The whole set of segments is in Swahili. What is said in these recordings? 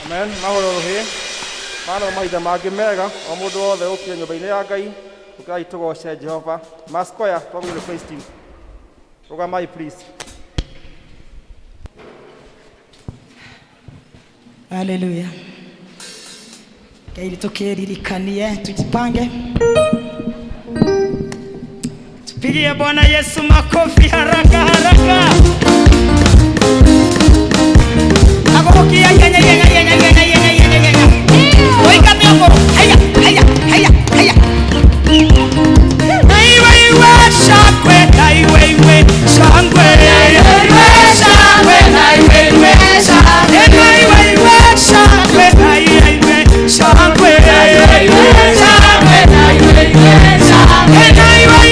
Amen. Mahoro he. Mana maitha mangĩ mega o mũndũ wothe ũkire nyũmba-inĩ ya Ngai ũkai tũgoce Jehova. Maskoya twagĩrĩire praise team. Rũgamai please. Hallelujah. Ili tukiririkanie tujipange. Tupigie Bwana Yesu makofi haraka haraka. Agokia yenye Oika miongoro. Haya haya haya haya. Naiwe shangwe naiwe shangwe. Naiwe shangwe naiwe shangwe. Naiwe shangwe naiwe shangwe. Naiwe shangwe naiwe shangwe. Naiwe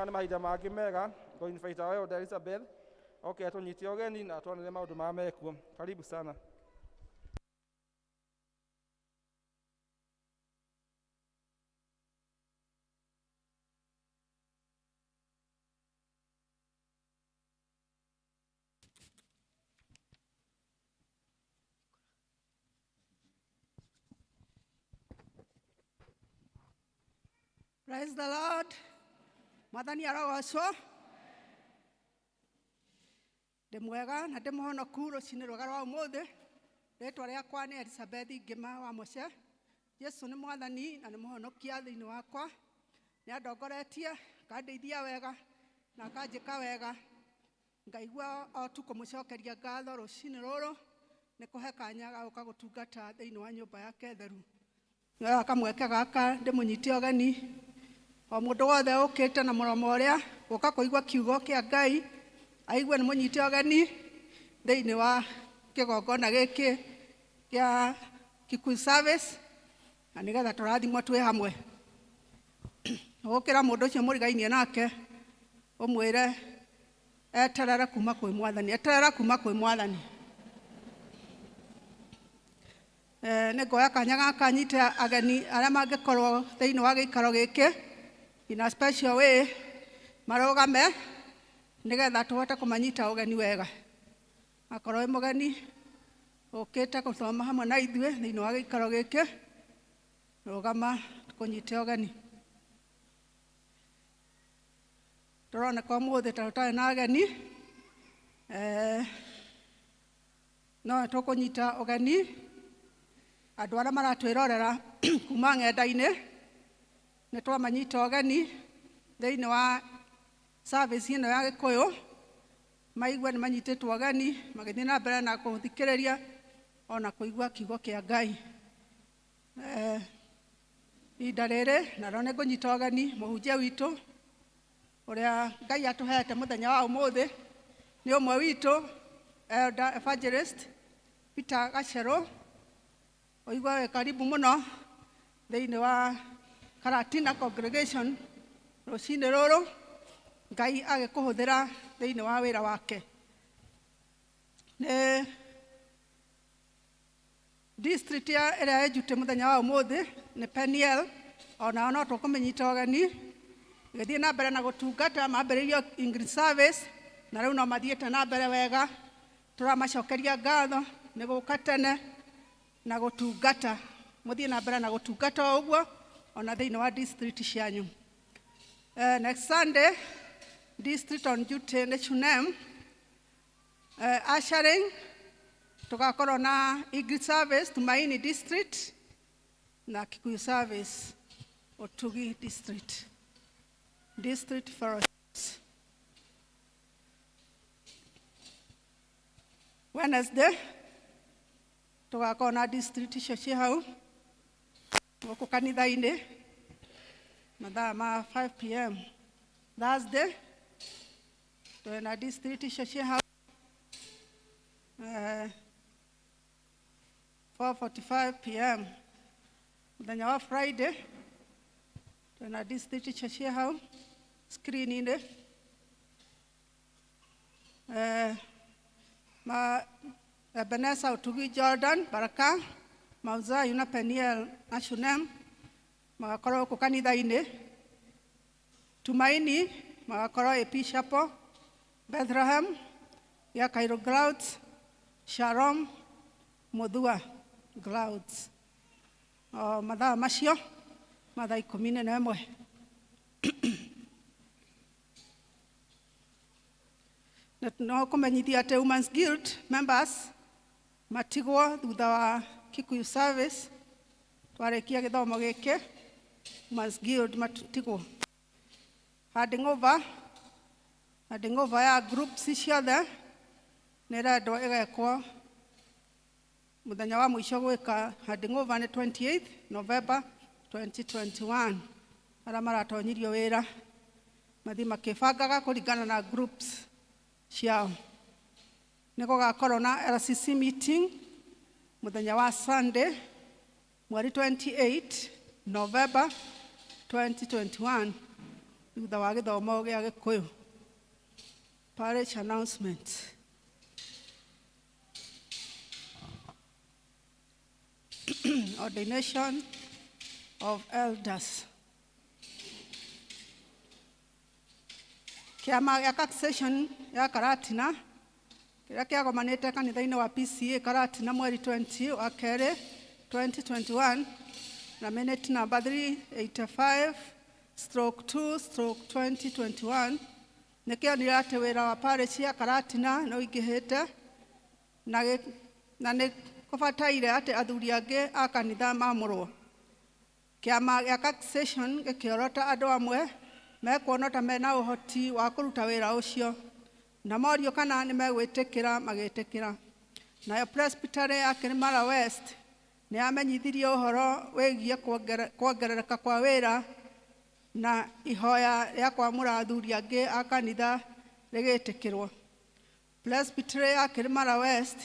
maya nĩ mahinda mangĩ mega kũ-invite wewe Elizabeth oke tũnyite ũgeni na tuonere maũndũ maya mekuo. Karibu sana. Praise the Lord. Mwathani arogocwo. Ndĩ mwega na ndĩ mũhonoku rũcinĩ rwega rwa ũmũthĩ. Rĩĩtwa rĩakwa nĩ Elizabeth Ngĩma wa Mũce. Jesu nĩ mwathani na nĩ mũhonokia thĩinĩ wakwa. Nĩ andongoretie, akandeithia wega na akanjĩka wega. Ngaigua o tu kũmũcokeria ngatho rũcinĩ rũrũ nĩ kũhe kanya ga gũka gũtungata thĩinĩ wa nyũmba yake theru. Nĩ kamweke gaka ndĩmũnyite ũgeni. O mũndũ wothe ũkĩte na mũromo ũrĩa gũka kũigua kiugo kĩa Ngai aigue nĩ mũnyite ũgeni thĩinĩ wa kĩgongona gĩkĩ kĩa Kikuyu service na nĩgetha tũrathimwo twĩ hamwe. Ũgũkĩra mũndũ ũcio mũrigainie nake ũmwĩre eterere kuma kwĩ Mwathani, eterere kuma kwĩ Mwathani. Nĩ ngoya kanya gaka nyite ageni arĩa mangĩkorwo thĩinĩ wa gĩikaro gĩkĩ in a special way marũgame nĩgetha tũhote kũmanyita ũgeni wega. Akorwo mũgeni ũkĩte gũthoma hamwe na ithuĩ thĩinĩ wa gĩikaro gĩkĩ, rũgama tũkũnyite ũgeni. Tũroneka ũmũthĩ ta tũtarĩ na ageni, no tũkũnyita ũgeni andũ arĩa maratwĩrorera kuma ng'enda-inĩ. Nĩ twamanyita ũgeni thĩinĩ wa service ĩno ya Gĩkũyũ, maigue nĩ manyitĩtwo ũgeni magĩthiĩ na mbere na kũthikĩrĩria ona kũigua kiugo kĩa Ngai. Ihinda rĩrĩ narĩo nĩ ngũnyita ũgeni mũhunjia witũ ũrĩa Ngai atũhete mũthenya wa ũmũthĩ, nĩ ũmwe witũ Elder Evangelist Peter Gacherũ. Oigua wĩ karibu mũno thĩinĩ wa Karatina congregation rũcinĩ rũrũ, Ngai agĩkũhũthĩra thĩinĩ wa wĩra wake. Nĩ district ĩrĩa ĩnjutĩ mũthenya wa ũmũthĩ nĩ Peniel, onao no tũkũmĩnyita ũgeni gĩthiĩ na mbere na gũtungata. Mambĩrĩirio English service na rĩu no mathiĩte na mbere wega. Tũramacokeria ngatho nĩ gũka tene na gũtungata, mũthiĩ na mbere na gũtungata ũguo ona thĩinĩ wa district cianyu. Next Sunday district on duty nĩ Chunem. Ushering tũgakorwo na English service Tumaini district na Kikuyu service Otugi district fellowships. Wednesday tũgakorwo na district icio ciĩ hau gũkũ kanitha-inĩ mathaa ma 5 p.m. Thursday twĩna district icio ciĩ hau 4:45 p.m. Mũthenya wa Friday twĩna district icio ciĩ hau screen-inĩ Ebenezer Utugi Jordan Baraka Mount Zion na Peniel na Chunem magakorwo gũkũ kanitha-inĩ. Tumaini magakorwo AP Chapel, Bethlehem ya Cairo Grounds, Shalom Muthua Grounds. Mathaa macio mathaa 11. No kũmenyithia atĩ Women's Guild members matigwo thutha wa Kikuyu service. Twarĩkia gĩthomo gĩkĩ Women's Guild matigwo. Handing over ya groups ciothe nĩrendwo ĩgekwo mũthenya wa mũico gwĩka handing over nĩ 28 November 2021. Arĩa maratonyirio wĩra mathiĩ makĩbangaga kũringana na groups ciao. Nĩ gũgakorwo na LCC meeting mũthenya wa Sunday mweri 28 November 2021 thutha wa gĩthomo gĩa Gĩkũyũ. Parish announcement. Ordination of elders. Kĩama gĩa Succession ya Karatina kĩrĩa kĩagomanĩte kanitha-inĩ wa PCA Karatina mweri 20 wa kerĩ 2021 na minute number 385/2/2021 nĩkĩonire atĩ wĩra wa parish ya Karatina nĩ ũingĩhĩte na nĩ kũbataire atĩ athuri angĩ a kanitha maamũrwo. Kĩama gĩa Succession gĩkĩorota andũ amwe mekuona ta mena ũhoti wa kũruta wĩra ũcio na morio kana nĩ megwĩtĩkĩra magĩtĩkĩra. Nayo Presbytery ya Kirimara West nĩ yamenyithirie ũhoro wĩgiĩ kuongerereka kwa wĩra na ihoya rĩa kwamũra athuri angĩ a kanitha rĩgĩtĩkĩrwo. Presbytery ya Kirimara West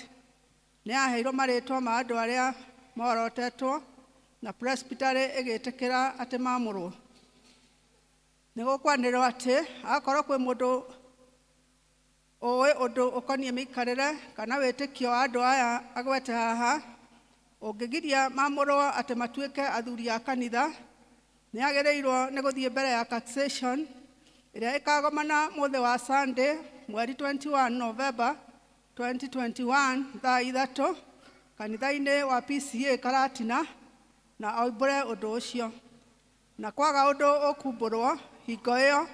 nĩ yaheirwo marĩtwa ma andũ arĩa morotetwo na Presbytery ĩgĩtĩkĩra atĩ maamũrwo. Nĩ gũkwanĩrwo atĩ akorwo kwĩ mũndũ ũĩ ũndũ ũkoniĩ mĩikarĩre kana wĩtĩkio wa andũ aya agwete haha ũngĩgiria maamũrwo atĩ matuĩke athuri a kanitha nĩ agĩrĩirwo nĩ gũthiĩ mbere ya Succession ĩrĩa ĩkagomana mũthĩ wa Sunday mweri 21 November 2021 thaa 3 kanitha-inĩ wa PCA Karatina na oimbũre ũndũ ũcio. Na kwaga ũndũ ũkumbũrwo hingo ĩyo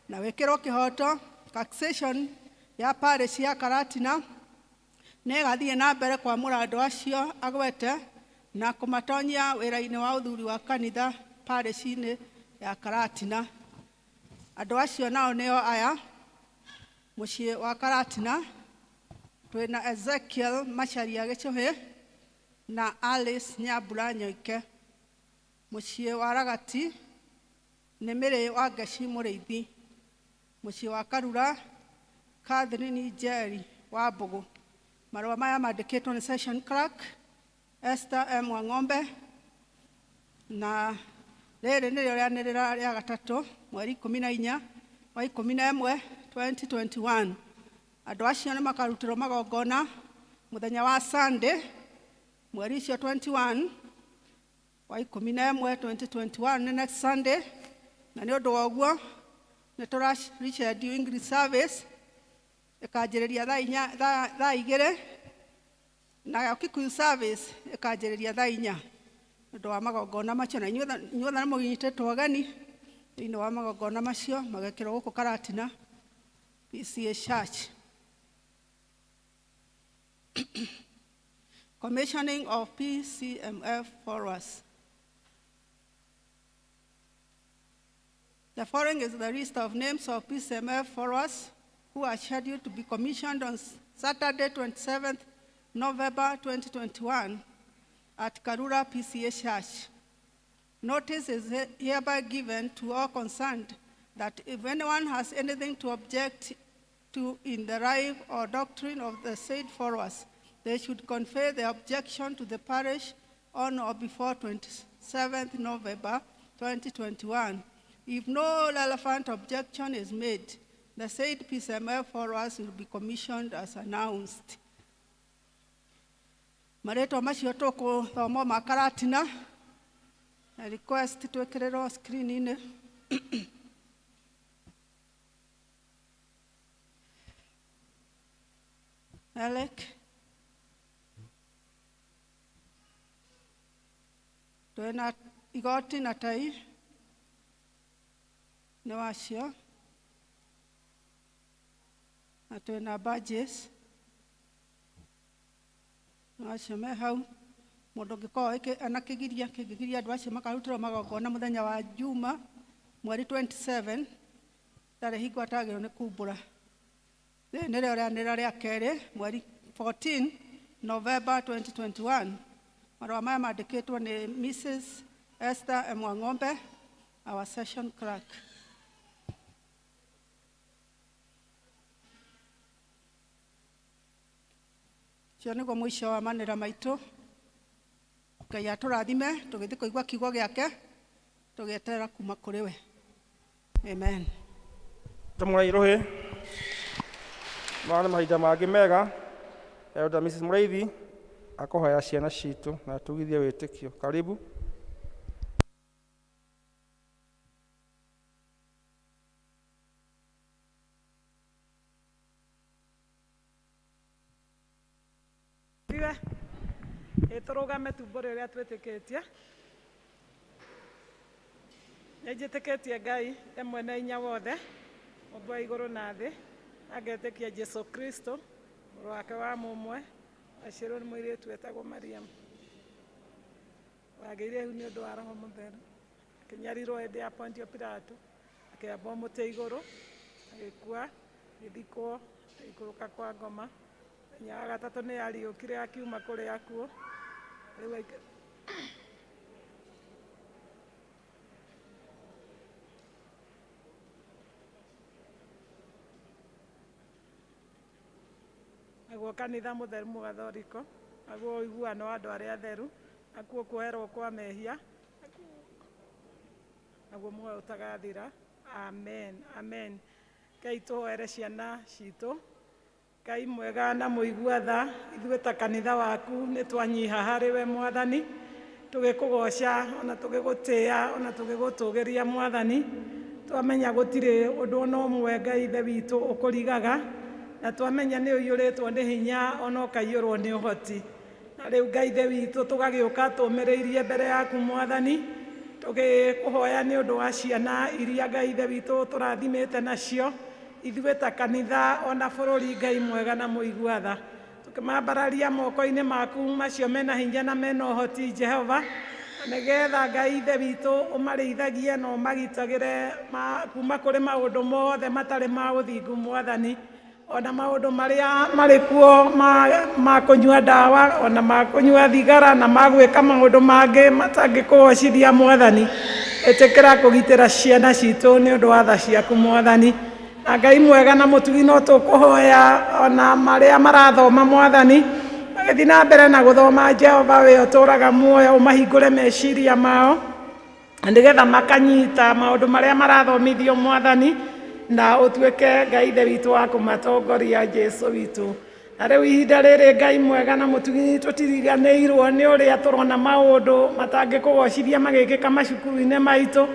na wĩkĩrwo kĩhoto, Succession ya parish ya Karatina nĩ ĩgathiĩ na mbere kwamũra andũ acio agwete na kũmatonyia wĩra-inĩ wa ũthuri wa kanitha parish-inĩ ya Karatina. Andũ acio nao nĩo aya: mũciĩ wa Karatina twĩna Ezekiel Macharia Gĩchũhĩ na Alice Nyambura Nyoike. Mũciĩ wa Ragati nĩ Mĩrĩ wa Ngeci Mũrĩithi. Mũciĩ wa Karura Catherine Njeri wa Mbũgũ. Marũa maya mandĩkĩtwo nĩ Session Clerk Esther M. Wang'ombe na rĩrĩ nĩrĩo rĩanĩrĩra rĩa gatatũ mweri 14 wa 11 2021. Andũ acio nĩ makarutĩrwo magongona mũthenya wa Sunday mweri icio 21 wa 11 2021 nĩ next Sunday, na nĩ ũndũ wa ũguo nĩ tũraschedule English service ĩkanjĩrĩria thaa 2 na Kikuyu service ĩkanjĩrĩria thaa 4 ũndũ wa magongona macio. Na inyuothe nĩ mũnyitĩtwo ũgeni thĩinĩ wa magongona macio magekĩrwo gũkũ Karatina PCA Church. Commissioning of PCMF followers. The following is the list of names of PCMF followers who are scheduled to be commissioned on Saturday, 27th November 2021 at Karura PCA Church. Notice is hereby given to all concerned that if anyone has anything to object to in the life or doctrine of the said followers, they should convey the objection to the parish on or before 27th November 2021. If no relevant objection is made, the said PCMF followers will be commissioned as announced. Marĩtwa macio tũkũthoma ma Karatina, na request twĩkĩrĩrwo screen-inĩ. Alec, twĩna igoti na tai nĩ wacio, na twĩna badges nĩ wacio me hau. Mũndũ ũngĩkorwo ena kĩgiria kĩngĩgiria andũ acio makarutĩrwo magongona mũthenya wa Juma mweri 27 tarĩ hingo atagĩrĩirwo nĩ kumbũra. Rĩrĩ nĩrĩo rĩanĩrĩra rĩa kerĩ mweri 14 November 2021. Marũa maya mandĩkĩtwo nĩ Mrs. Esther M. Wang'ombe, our session clerk. Cio nĩguo mũico wa manĩra maitũ. Ngai atũrathime tũgĩthiĩ kũigua kiugo gĩake tũgĩeterera kuma kũrĩ we. Amen. Tamũrairohe mwana mahinda mangĩ mega Elder Mrs. Mũraithi akũhoya ciana citũ na tugithie wĩtĩkio. Karibu. Tũrũgame tumbũre ũrĩa twĩtĩkĩtie. Nĩnjĩtĩkĩtie Ngai ĩmwe na inya wothe, Mũmbi wa igũrũ na thĩ, agetĩkia Jesu Kristo mũrũ wake wa mũmwe, aciarwo nĩ mũirĩtu wetagwo Mariam. Wagĩire hu nĩ ũndũ wa Roho Mũtheru, akĩnyarirwo hĩndĩ ya Pontio Pilato, akĩambwo mũtĩ igũrũ, agĩkua, agĩthikwo, agĩikũrũka kwa ngoma. Mũthenya wa gatatũ nĩ ariũkire akiuma kũrĩ akuũ. Naguo kanitha mũtheru mũgathoriko, naguo ũiguano wa andũ arĩa atheru, nakuo kuoherwo kwa mehia, naguo muoyo ũtagathira. Amen, amen. Ngai tũhoere ciana citũ, Ngai mwega na mũigua tha, ithuĩ ta kanitha waku nĩ twanyiha harĩ we Mwathani, tũgĩkũgoca ona tũgĩgũtĩĩa ona tũgĩgũtũgĩria Mwathani, twamenya gũtirĩ ũndũ ona ũmwe Ngai ithe witũ ũkũrigaga, na twamenya nĩ ũiyũrĩtwo nĩ hinya ona ũkaiyũrwo nĩ ũhoti. Na rĩu Ngai ithe witũ tũgagĩũka tũmĩrĩirie mbere yaku Mwathani, tũgĩkũhoya nĩ ũndũ wa ciana iria Ngai ithe witũ tũrathimĩte nacio, ithuĩ ta kanitha ona bũrũri Ngai mwega na mũigua tha, tũkĩmambararia moko-inĩ maku macio mena hinya na mena ũhoti Jehova, nĩgetha Ngai ithe witũ ũmarĩithagie na ũmagitagĩre kuma kũrĩ maũndũ mothe matarĩ ma ũthingu Mwathani, ona maũndũ marĩa marĩ kuo ma kũnyua ndawa, ona ma kũnyua thigara na ma gwĩka maũndũ mangĩ matangĩkũgocithia Mwathani. Ĩtĩkĩra kũgitĩra ciana citũ nĩ ũndũ wa tha ciaku Mwathani. Na Ngai mwega na mũtugi no tũkũhoya ona marĩa marathoma Mwathani, magĩthiĩ na mbere na gũthoma Jehova we ũtũraga muoyo, ũmahingũre meciria mao, nĩgetha makanyita maũndũ marĩa marathomithio Mwathani, na ũtuĩke Ngai ithe witũ wa kũmatongoria Jesu witũ. Na rĩu ihinda rĩrĩ Ngai mwega na mũtugi tũtiriganĩirwo nĩ ũrĩa tũrona maũndũ matangĩkũgocithia magĩkĩka macukuru-inĩ maitũ,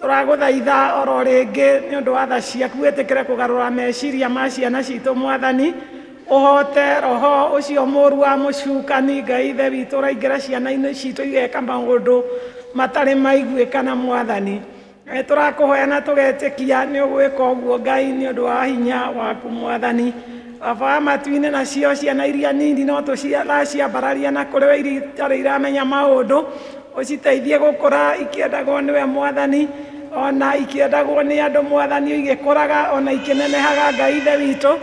tũragũthaitha oro rĩngĩ nĩ ũndũ wa tha ciaku wĩtĩkĩre kũgarũra meciria ma ciana citũ Mwathani, ũhote roho ũcio mũũru wa mũcukani Ngai ithe witũ ũraingĩra ciana-inĩ citũ igeka maũndũ matarĩ maiguĩkana Mwathani. Tũrakũhoya na tũgetĩkia nĩ ũgwĩka ũguo Ngai nĩ ũndũ wa hinya waku Mwathani. Baba wa matu-inĩ nacio ciana iria nini no tũraciambararia na kũrĩ we itarĩ iramenya maũndũ, ũciteithie gũkũra ikĩendagwo nĩwe Mwathani, ona ikĩendagwo nĩ andũ Mwathani, igĩkũraga ona ikĩnenehaga Ngai ithe witũ,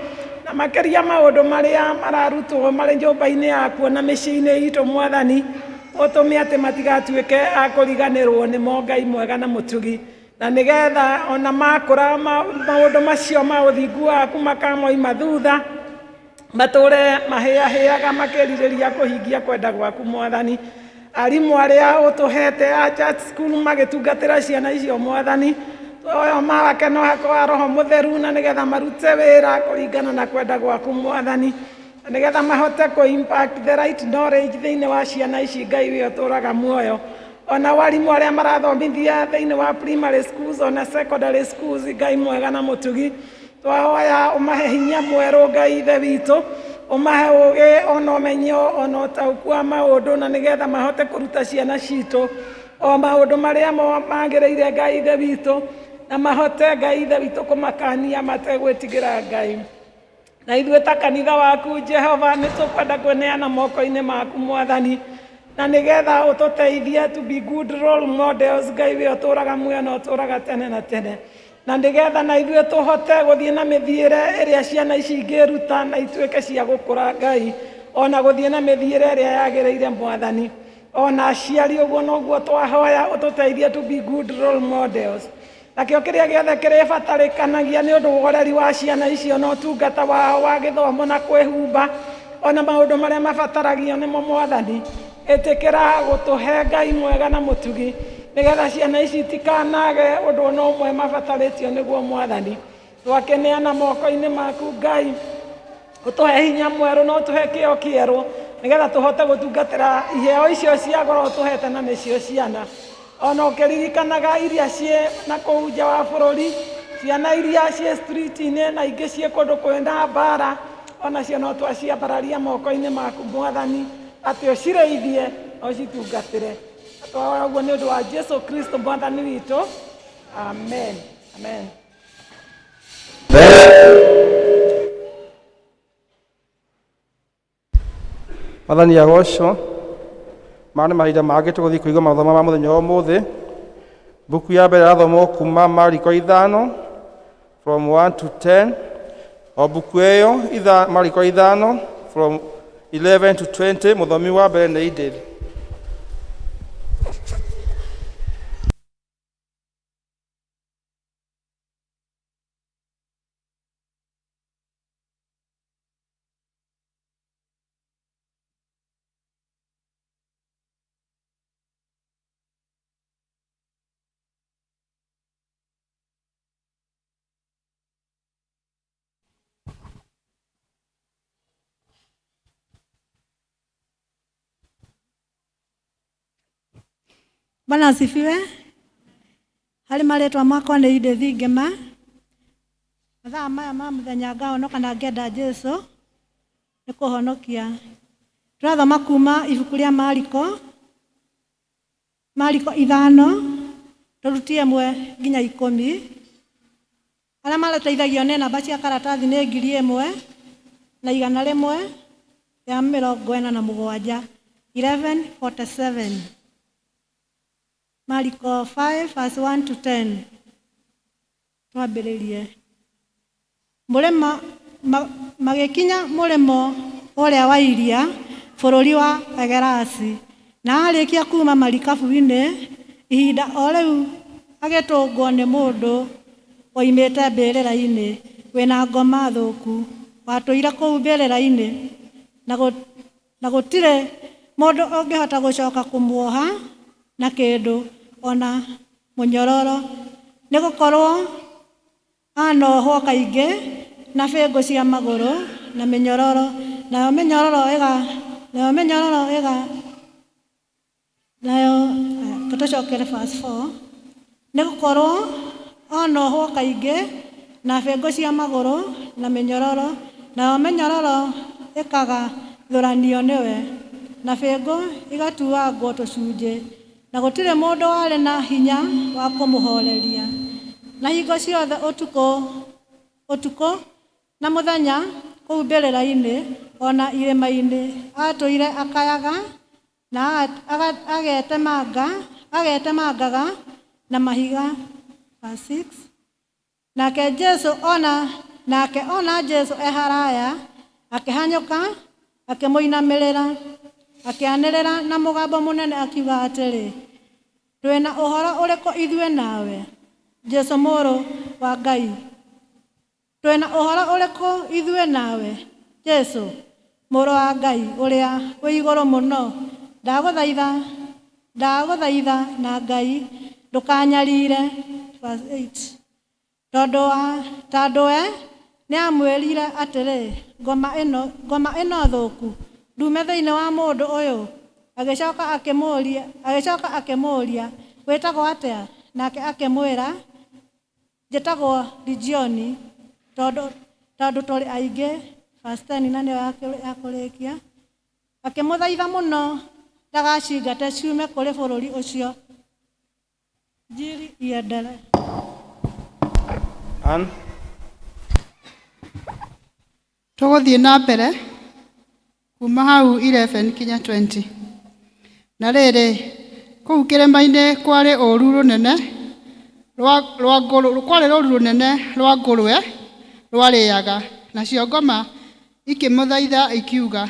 na makĩria maũndũ marĩa mararutwo marĩ nyũmba-inĩ yaku ona mĩciĩ-inĩ itũ Mwathani, ũtũme atĩ matigatuĩke a kũriganĩrwo nĩmo Ngai mwega na mũtugi, na nĩgetha ona makũra maũndũ macio ma ũthingu waku makamoima thutha, matũre mahĩahĩaga makĩrirĩria kũhingia kwenda gwaku Mwathani. Arimũ arĩa ũtũhete a church school magĩtungatĩra ciana icio Mwathani, oyo mawake no hakwa Roho Mũtheru, na nĩgetha marute wĩra kũringana na kwenda gwaku Mwathani, nĩgetha mahote kũ-impact the right knowledge thĩinĩ wa ciana ici Ngai we ũtũraga muoyo. Ona warimũ arĩa marathomithia thĩinĩ wa primary schools ona secondary schools Ngai mwega na mũtugi, twahoya ũmahe hinya mwerũ Ngai ithe witũ, ũmahe ũgĩ ona ũmenyo ona ũtaũku wa maũndũ, na nĩgetha mahote kũruta ciana citũ o maũndũ marĩa magĩrĩire Ngai ithe witũ, na mahote Ngai ithe witũ kũmakania mategwĩtigĩra Ngai. Na ithuĩ ta kanitha waku Jehova nĩ tũkwenda kũneana moko-inĩ maku Mwathani, na nĩgetha ũtũteithie to be good role models Ngai we ũtũraga muoyo na ũtũraga tene na tene, na nĩgetha na ithuĩ tũhote gũthiĩ na mĩthiĩre ĩrĩa ciana ici ingĩruta na ituĩke cia gũkũra Ngai, ona gũthiĩ na mĩthiĩre ĩrĩa yagĩrĩire Mwathani, ona aciari ũguo noguo twahoya ũtũteithie to be good role models. Nakĩo kĩrĩa gĩothe kĩrĩbatarĩkanagia nĩ ũndũ wa ũreri wa ciana icio na ũtungata wao wa gĩthomo na kwĩhumba, ona maũndũ marĩa mabataragio nĩmo Mwathani, ĩtĩkĩra gũtũhe Ngai mwega na mũtugi, nigetha ciana ici itikanage undu ona umwe mabatarĩtio nĩguo Mwathani. Twakeneana moko-inĩ maku Ngai, utuhe hinya mwerũ na utuhe kĩo kĩerũ nigetha tuhote gũtungatĩra iheo icio cia goro ũtũhete na nĩcio ciana. Ona ũkĩririkanaga iria ciĩ na kũu nja wa bũrũri, ciana iria ciĩ street-inĩ na ingĩ ciĩ kũndũ kwĩna mbara, ona cio no twaciambararia moko-inĩ maku Mwathani, atĩ ũcirĩithie na ũcitungatĩre. Twara ũguo nĩ ũndũ wa Jesu Kristo Mwathani witũ. Amen. Amen. Mwathani agocwo. Mane mahinda mangĩ tũgũthiĩ kũigua mathomo ma mũthenya wa ũmũthĩ. Buku ya mbere irathomwo kuma Mariko 5 from 1 to 10. O buku ĩyo Mariko 5 from 11 to 20. Mũthomi wa mbere nĩ Idil. Bwana asifiwe. Hali maletwa makwa nĩ Idil Ngema. Mathaa maya ma mũthenya ngahonoka na ngenda Jesu nĩ kũhonokia. Tũrathoma kuma ibuku rĩa Mariko 5 tũrutie 1 nginya 10. Arĩa mateithagio nĩ namba cia karatathi nĩ 1,000 na 147 11:47. Mariko 5 verse 1 to 10. Twambĩrĩrie. Mũrĩmo magĩkinya mũrĩmo ũrĩa wa iria bũrũri wa Agerasi, na arĩkia kuma marikabu-inĩ, ihinda o rĩu agĩtũngwo nĩ mũndũ woimĩte mbĩrĩra-inĩ wĩna ngoma thũku, watũire kũu mbĩrĩra-inĩ, na gũtirĩ mũndũ ũngĩhota gũcoka kũmuoha na kĩndũ ona mũnyororo, nĩ gũkorwo anohwo kaingĩ na bĩngũ cia magũrũ na mĩnyororo, nayo tũtũcokere verse 4. Nĩ gũkorwo anohwo kaingĩ na bĩngũ cia magũrũ na mĩnyororo, nayo mĩnyororo ĩkagathũranio nĩwe na bĩngũ igatuagwo tũcunjĩ, na gũtirĩ mũndũ warĩ na hinya wa kũmũhoreria. Na hingo ciothe ũtukũ na mũthenya kũu mbĩrĩra-inĩ ona irĩma-inĩ atũire akayaga na agetemangaga na mahiga. Verse 6. Nake ona Jesu eharaya akĩhanyũka akĩmũinamĩrĩra akĩanĩrĩra na mũgambo mũnene akiuga atĩrĩ, twĩna ũhoro ũrĩkũ ithuĩ nawe, Jesu mũrũ wa Ngai? Twĩna ũhoro ũrĩkũ ithuĩ nawe, Jesu mũrũ wa Ngai ũrĩa wĩ igũrũ mũno? Ndagũthaitha na Ngai ndũkanyarire. Verse 8. Tondũ we nĩamwĩrire atĩrĩ, ngoma ĩno thũku ndume thĩinĩ wa mũndũ ũyũ. Agĩcoka akĩmũũria wĩtagwo atĩa? Nake akĩmwĩra, njĩtagwo Legioni, tondũ tũrĩ aingĩ. Verse 10 na nĩyo ya kũrĩkia. Akĩmũthaitha mũno ndagacingate ciume kũrĩ bũrũri ũcio. Njiri iendere. Tũgũthiĩ na mbere kuma hau 11 kinya 20. Na rĩrĩ, kũu kĩrĩma-inĩ kwarĩ ũru rũnene rwa ngũrwe rwarĩaga, nacio ngoma ikĩmũthaitha ikiuga,